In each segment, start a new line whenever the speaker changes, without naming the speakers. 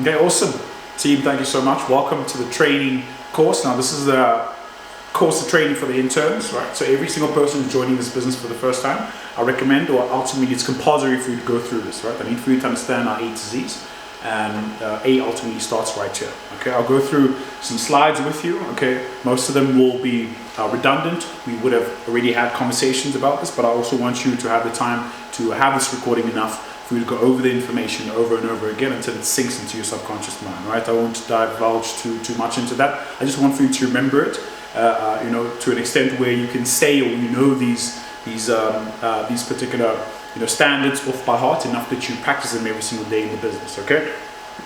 Okay, awesome. Team, thank you so much. Welcome to the training course. Now, this is the course of training for the interns, right? So every single person joining this business for the first time, I recommend, or ultimately it's compulsory for you to go through this, right? I need for you to understand our A to Z's, and A ultimately starts right here. Okay, I'll go through some slides with you. Okay, most of them will be redundant. We would have already had conversations about this, but I also want you to have the time to have this recording enough for you to go over the information over and over again until it sinks into your subconscious mind, right? I won't divulge too much into that. I just want for you to remember it, to an extent where you can say, or these particular standards off by heart enough that you practice them every single day in the business. Okay.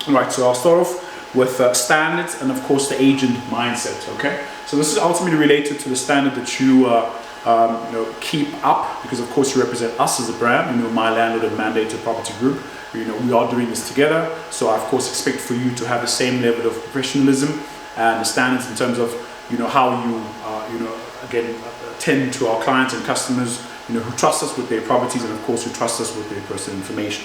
All right. So I'll start off with standards and of course the agent mindset. Okay. So this is ultimately related to the standard that you keep up, because of course you represent us as a brand, Mylandlord and Mandated Property Group. We are doing this together, so I of course expect for you to have the same level of professionalism and the standards in terms of how you again tend to our clients and customers who trust us with their properties, and of course who trust us with their personal information.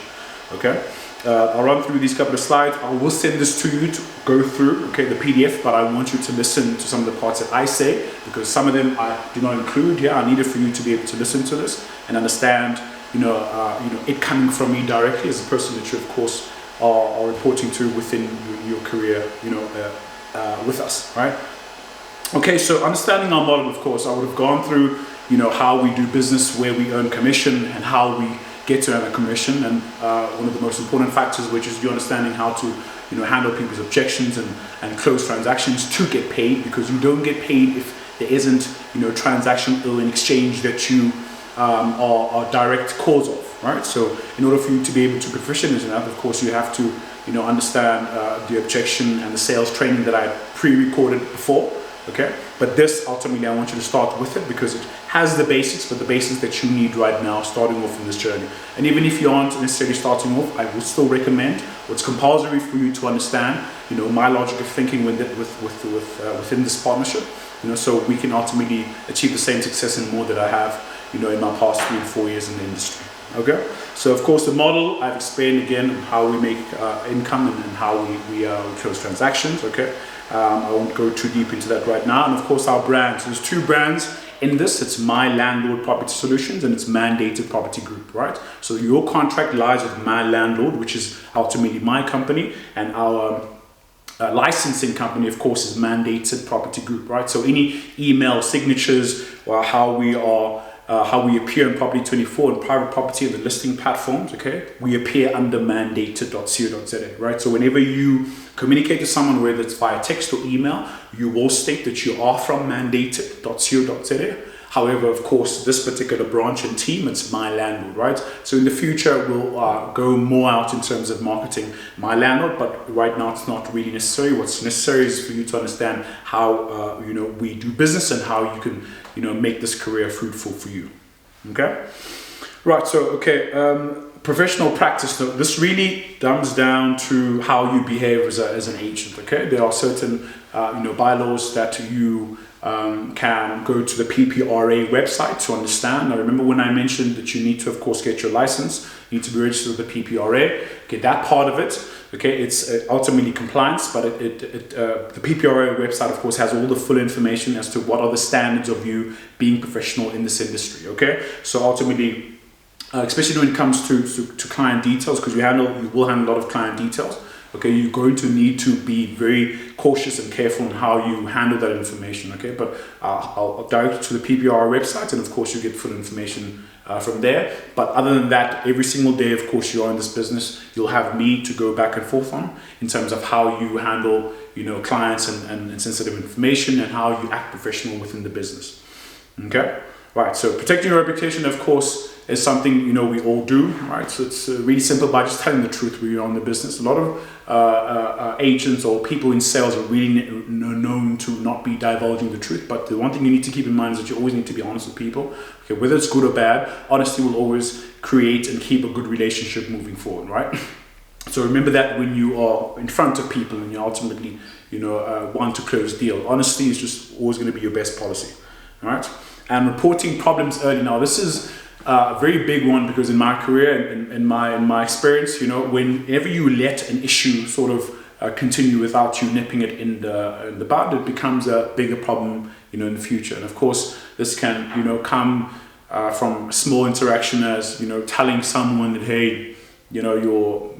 Okay, I'll run through these couple of slides. I will send this to you to go through, okay, the PDF, but I want you to listen to some of the parts that I say, because some of them I do not include here. I need it for you to be able to listen to this and understand it coming from me directly as a person that you of course are reporting to within your career with us, right? Okay, so understanding our model, of course, I would have gone through how we do business, where we earn commission, and how we get to earn a commission, and one of the most important factors, which is you understanding how to handle people's objections and close transactions to get paid, because you don't get paid if there isn't transaction or an exchange that you are direct cause of, right? So in order for you to be able to be proficient in that, of course you have to understand the objection and the sales training that I pre-recorded before. Okay, but this ultimately I want you to start with it, because it has the basics, but the basics that you need right now starting off in this journey. And even if you aren't necessarily starting off, I would still recommend, or it's compulsory for you to understand my logic of thinking within this partnership, so we can ultimately achieve the same success and more that I have in my past 3 to 4 years in the industry. Okay, so of course the model I've explained again, how we make income and how we close transactions. Okay, I won't go too deep into that right now. And of course our brands, there's 2 brands in this. It's Mylandlord Property Solutions and it's Mandated Property Group, right? So your contract lies with Mylandlord, which is ultimately my company, and our licensing company of course is Mandated Property Group, right? So any email signatures, or how we appear in Property 24 and private property and the listing platforms, okay, we appear under mandated.co.za, right? So whenever you communicate to someone, whether it's via text or email, you will state that you are from mandated.co.za. However, of course, this particular branch and team, it's Mylandlord, right? So in the future, we'll go more out in terms of marketing Mylandlord, but right now it's not really necessary. What's necessary is for you to understand how we do business and how you can make this career fruitful for you. Okay, right. So professional practice. This really comes down to how you behave as an agent. Okay, there are certain bylaws that you can go to the PPRA website to understand. Now remember when I mentioned that you need to of course get your license, you need to be registered with the PPRA. Okay, that part of it, okay, it's ultimately compliance, but the PPRA website of course has all the full information as to what are the standards of you being professional in this industry. Okay, so ultimately especially when it comes to client details, because you will handle a lot of client details. Okay, you're going to need to be very cautious and careful in how you handle that information. Okay, but I'll direct you to the PPR website, and of course you get full information from there. But other than that, every single day, of course, you are in this business, you'll have me to go back and forth on in terms of how you handle clients and sensitive information, and how you act professional within the business. Okay, right. So protecting your reputation, of course, is something we all do, right? So it's really simple by just telling the truth when you're on the business. A lot of agents or people in sales are really known to not be divulging the truth, but the one thing you need to keep in mind is that you always need to be honest with people. Okay, whether it's good or bad, honesty will always create and keep a good relationship moving forward, right? So remember that when you are in front of people and you ultimately want to close a deal, honesty is just always going to be your best policy, all right? And reporting problems early. Now this is a very big one, because in my career and in my experience, you know, whenever you let an issue sort of continue without you nipping it in the bud, it becomes a bigger problem, you know, in the future. And of course, this can, you know, come from a small interaction as, you know, telling someone that, hey, you know, your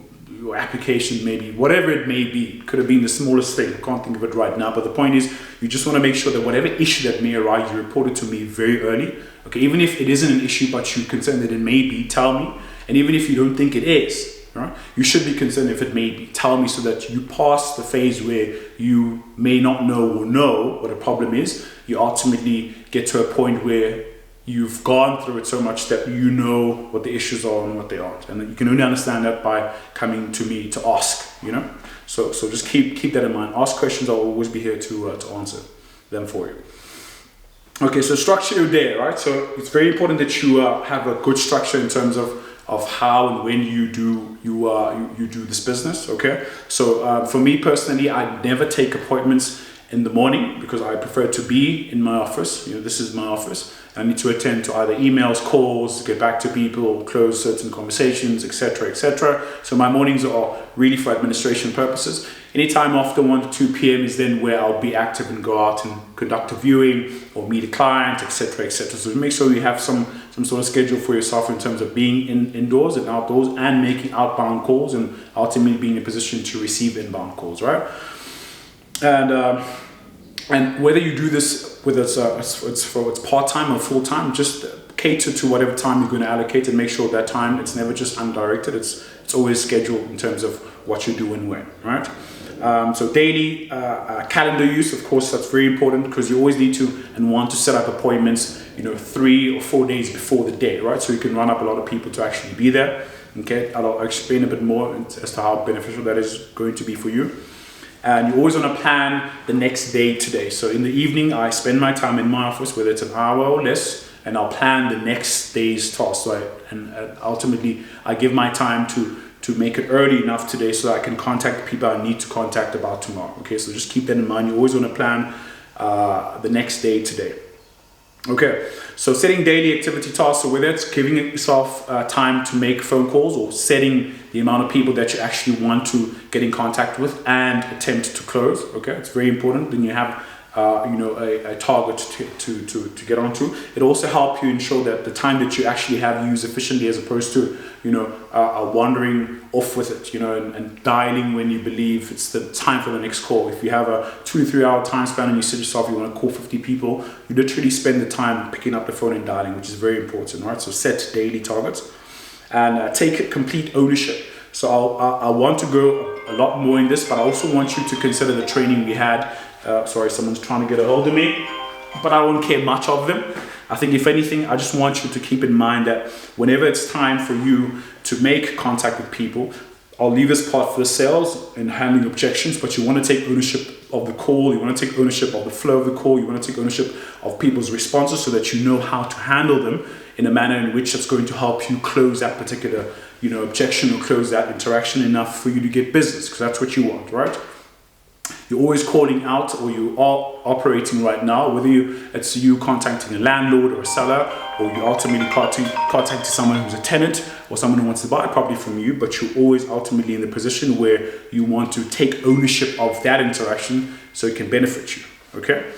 application, maybe whatever it may be, could have been the smallest thing. I can't think of it right now, but the point is, you just want to make sure that whatever issue that may arise, you report it to me very early. Okay, even if it isn't an issue, but you're concerned that it may be, tell me. And even if you don't think it is, right, you should be concerned if it may be. Tell me, so that you pass the phase where you may not know or know what a problem is. You ultimately get to a point where you've gone through it so much that you know what the issues are and what they aren't. And you can only understand that by coming to me to ask, you know. So just keep that in mind. Ask questions. I'll always be here to answer them for you. Okay, so structure your day, right? So it's very important that you have a good structure in terms of how and when you do this business. Okay, so for me personally, I never take appointments in the morning, because I prefer to be in my office. You know, this is my office. I need to attend to either emails, calls, get back to people, close certain conversations, etc., etc. So my mornings are really for administration purposes. Anytime after 1 to 2 p.m. is then where I'll be active and go out and conduct a viewing or meet a client, etc., etc. So make sure you have some sort of schedule for yourself in terms of being indoors and outdoors, and making outbound calls, and ultimately being in a position to receive inbound calls, right? And whether you do this, whether it's part-time or full-time, just cater to whatever time you're going to allocate, and make sure that time, it's never just undirected. It's always scheduled in terms of what you do and when, right? So daily calendar use, of course, that's very important, because you always need to and want to set up appointments, you know, 3 or 4 days before the day, right? So you can run up a lot of people to actually be there. Okay, I'll explain a bit more as to how beneficial that is going to be for you. And you always want to plan the next day today. So in the evening, I spend my time in my office, whether it's an hour or less, and I'll plan the next day's task. So ultimately, I give my time to make it early enough today so that I can contact the people I need to contact about tomorrow. Okay, so just keep that in mind. You always want to plan the next day today. Okay, so setting daily activity tasks, so whether it's giving yourself time to make phone calls, or setting the amount of people that you actually want to get in contact with and attempt to close. Okay, it's very important. Then you have you know, a target to get onto. It also helps you ensure that the time that you actually have used efficiently, as opposed to, you know, wandering off with it, you know, and dialing when you believe it's the time for the next call. If you have a 2 to 3 hour time span and you set yourself, you want to call 50 people, you literally spend the time picking up the phone and dialing, which is very important, right? So set daily targets and take complete ownership. So I want to go a lot more in this, but I also want you to consider the training we had. Sorry, someone's trying to get a hold of me, but I won't care much of them. I think if anything, I just want you to keep in mind that whenever it's time for you to make contact with people, I'll leave this part for the sales and handling objections, but you want to take ownership of the call, you want to take ownership of the flow of the call, you want to take ownership of people's responses, so that you know how to handle them in a manner in which it's going to help you close that particular, you know, objection, or close that interaction enough for you to get business, because that's what you want, right? You're always calling out, or you are operating right now, whether it's you contacting a landlord or a seller, or you ultimately contacting someone who's a tenant or someone who wants to buy a property from you, but you're always ultimately in the position where you want to take ownership of that interaction so it can benefit you, okay?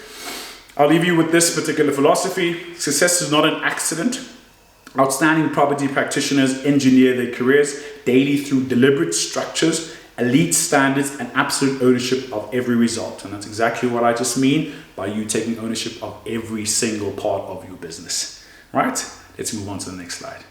I'll leave you with this particular philosophy. Success is not an accident. Outstanding property practitioners engineer their careers daily through deliberate structures, elite standards, and absolute ownership of every result. And that's exactly what I just mean by you taking ownership of every single part of your business. Right? Let's move on to the next slide.